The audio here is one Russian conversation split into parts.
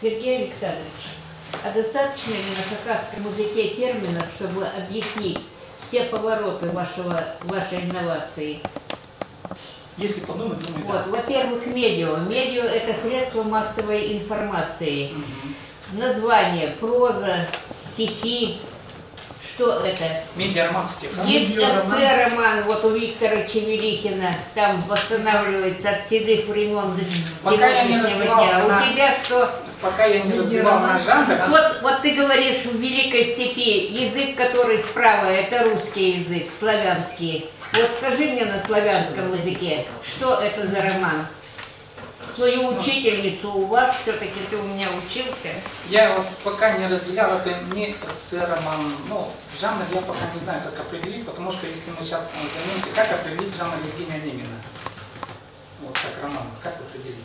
Сергей Александрович, а достаточно ли на хакасском языке терминов, чтобы объяснить все повороты вашей инновации? Если подумать, думаю, вот, да. Во-первых, медиа. Медиа – это средство массовой информации. Название, проза, стихи. Что это? Медиароман в стихах. Есть эссе-роман, вот у Виктора Чевелихина, там восстанавливается от седых времен до сегодняшнего дня. У тебя что? Пока я не разбивал на жанр. Вот ты говоришь, в Великой степи язык, который справа, это русский язык, славянский. Вот скажи мне на славянском языке, что это за роман? Свою учительницу у вас, все-таки ты у меня учился. Я вот пока не разделял, это не эссе-роман, ну, жанр я пока не знаю, как определить, потому что если мы сейчас займемся, как определить жанр Евгения Онегина? Вот как роман, как определить?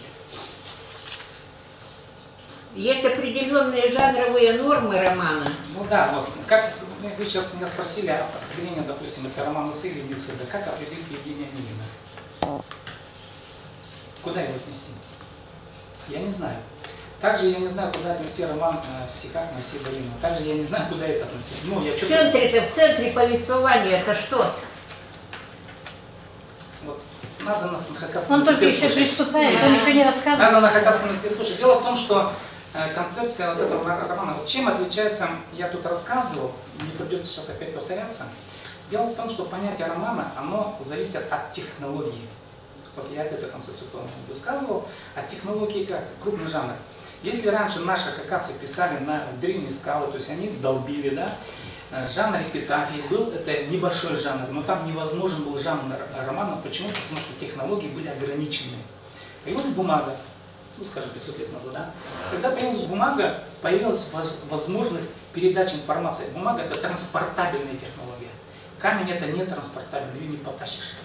Есть определенные жанровые нормы романа. Ну да, вот, как вы сейчас меня спросили о определении, допустим, это роман эссе или не эссе, да, как определить Евгения Онегина? Куда его отнести? Я не знаю. Также я не знаю, куда отнести роман в стихах Моисея Баринова. Также я не знаю, куда это отнести. Ну, я в центре повествования это что? Вот, надо нас на хакасском языке. Он только еще приступает, он еще не рассказывает. Надо на хакасском языке слушать. Дело в том, что концепция вот этого романа, вот чем отличается, я тут рассказывал, не придется сейчас опять повторяться. Дело в том, что понятие романа, оно зависит от технологии. Вот я эту концепцию высказывал, от технологии как крупный жанр. Если раньше наши хакасы писали на древние скалы, то есть они долбили, да, жанр эпитафии был, это небольшой жанр, но там невозможен был жанр романа. Почему? Потому что технологии были ограничены. Появилась бумага, ну скажем 500 лет назад, да. Когда появилась бумага, появилась возможность передачи информации. Бумага это транспортабельная технология. Камень это не транспортабельный, ее не потащишь.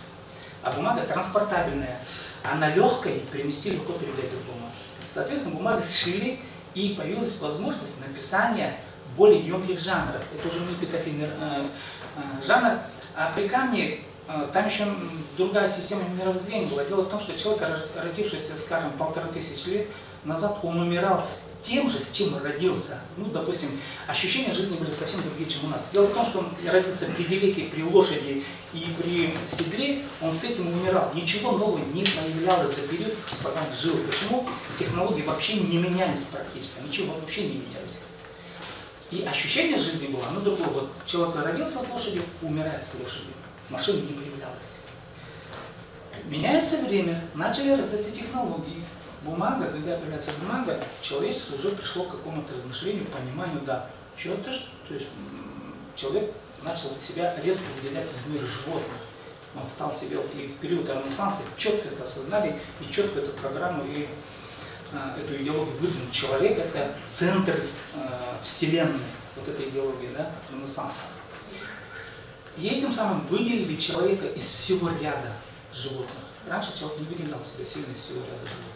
А бумага транспортабельная, она легкая, и принести легко передать другому. Соответственно, бумагу сшили, и появилась возможность написания более емких жанров. Это уже не эпитафийный жанр. А при камне там еще другая система мировоззрения была. Дело в том, что человек, родившийся, скажем, 1500 лет назад, он умирал с тем же, с чем родился. Ну, допустим, ощущения жизни были совсем другие, чем у нас. Дело в том, что он родился при велике, при лошади и при седле, он с этим умирал. Ничего нового не появлялось за период, пока он жил. Почему? Технологии вообще не менялись практически, ничего вообще не менялось. И ощущение жизни было, оно другое. Вот человек родился с лошадью, умирает с лошадью. Машина не появлялась. Меняется время, начали развиваться технологии. Бумага, когда появляется бумага, человечество уже пришло к какому-то размышлению, пониманию, да, что-то, то есть человек начал себя резко выделять из мира животных. Он стал себе, вот, и в период Ренессанса четко это осознали, и четко эту программу и эту идеологию выдвинул. Человек это центр вселенной, вот этой идеологии, да, Ренессанса. И этим самым выделили человека из всего ряда животных. Раньше человек не выделял себя сильно из всего ряда животных.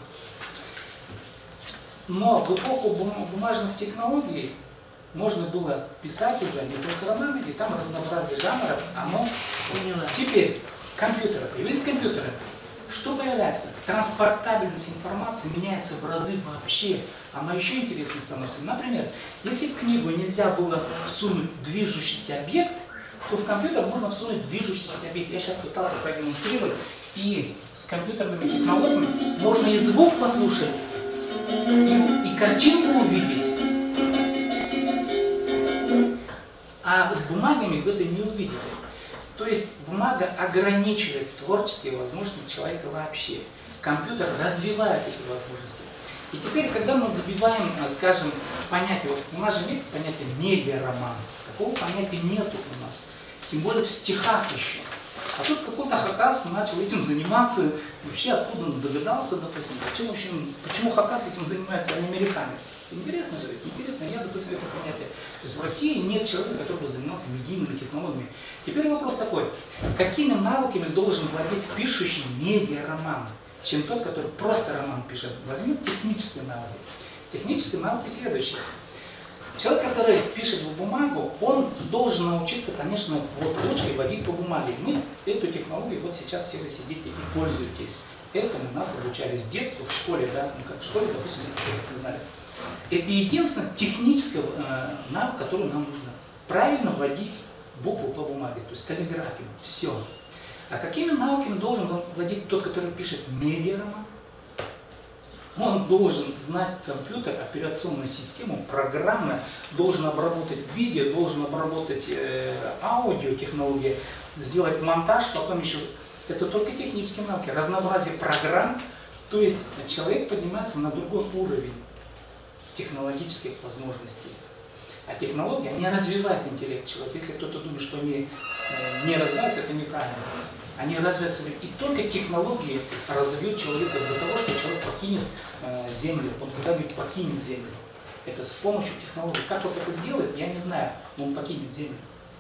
Но в эпоху бумажных технологий можно было писать уже не только романы, и там разнообразие жанров, оно... Теперь компьютеры, появились компьютеры. Что появляется? Транспортабельность информации меняется в разы вообще. Она еще интереснее становится. Например, если в книгу нельзя было всунуть движущийся объект, то в компьютер можно всунуть движущийся объект. Я сейчас пытался продемонстрировать, и с компьютерными технологиями можно и звук послушать, и картинку увидеть. А с бумагами вы это не увидите. То есть бумага ограничивает творческие возможности человека вообще. Компьютер развивает эти возможности. И теперь, когда мы забиваем, скажем, понятие, вот у нас же нет понятия медиароман, такого понятия нету у нас, тем более в стихах еще. А тут какой-то хакас начал этим заниматься, вообще откуда он догадался, допустим, почему хакас этим занимается, а не американец. Интересно же, интересно, я, допустим, это понятие. То есть в России нет человека, который бы занимался медийными технологиями. Теперь вопрос такой, какими навыками должен владеть пишущий медиароман, чем тот, который просто роман пишет? Возьмем технические навыки. Технические навыки следующие. Человек, который пишет в бумагу, он должен научиться, конечно, вот ручкой водить по бумаге. Мы эту технологию вот сейчас все вы сидите и пользуетесь. Этому нас обучали с детства в школе, да, ну как в школе, допустим, не знали. Это единственный технический навык, который нам нужно. Правильно вводить букву по бумаге, то есть каллиграфию. Все. А какими навыками должен владеть тот, который пишет медиароман? Он должен знать компьютер, операционную систему, программы, должен обработать видео, должен обработать аудиотехнологии, сделать монтаж, потом еще... Это только технические навыки, разнообразие программ. То есть человек поднимается на другой уровень технологических возможностей. А технологии, они развивают интеллект человека. Если кто-то думает, что они не развивают, это неправильно. Они развиваются. И только технологии разовьют человека до того, что человек покинет Землю. Он когда-нибудь покинет Землю. Это с помощью технологий. Как он это сделает, я не знаю, но он покинет Землю.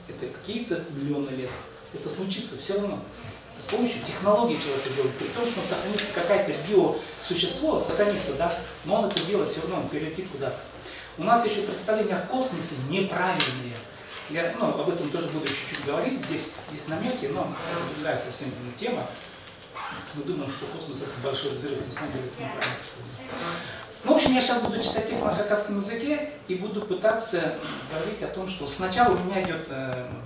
Это какие-то миллионы лет. Это случится все равно. Это с помощью технологий человек делает. При том, что сохранится какое-то биосущество, сохранится, да, но он это делает все равно, он перелетит куда-то. У нас еще представления о космосе неправильные. Я об этом тоже буду чуть-чуть говорить. Здесь есть намеки, но другая совсем тема. Мы думаем, что космос это большой взрыв, на самом деле это неправильно представление. Ну, в общем, я сейчас буду читать текст на хакасском языке и буду пытаться говорить о том, что сначала у меня идет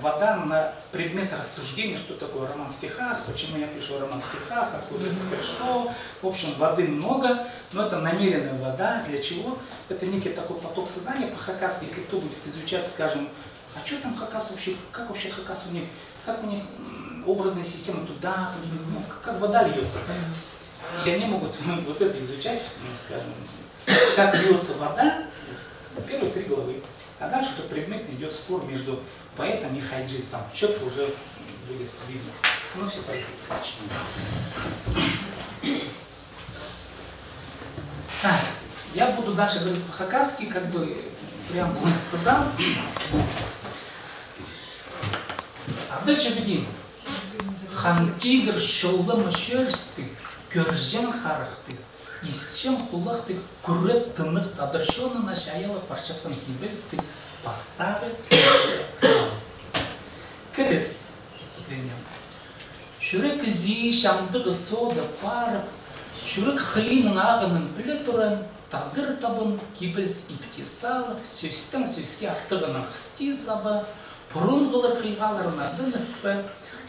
вода на предмет рассуждения, что такое роман в стихах, почему я пишу роман в стихах, откуда это пришло. В общем, воды много, но это намеренная вода. Для чего? Это некий такой поток сознания по-хакасски. Если кто будет изучать, скажем, а что там хакас вообще, как вообще хакас у них, как у них образная система туда, ну, как вода льется. И они могут вот это изучать, скажем, как льется вода, первые 3 главы. А дальше уже предметно идет спор между поэтом и хайджи. Там четко уже будет видно. Ну все, поехали. Так, я буду дальше говорить по-хакасски, как бы прям он сказал. Абдельчабедин. Хантигр шоллама шерсты, кержен харахты. Исчем хулахты курет тынық тадыршона нашаяла парчатан кибельсты поставы. Крес. Шурек зи шамдығы сода парып, шурек хлинын ағынын біле тұрын, тадыр табын кибельс ипте салып, сөстің сөске артығының қысти сабы, бұрын ғылыр қиғаларына дынықпы,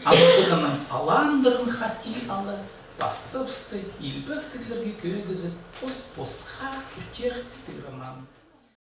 ақтығының аландырын хати алы, Бастыпсты, илбектіглерге көгізіп, пос-посқа үтертісті роман.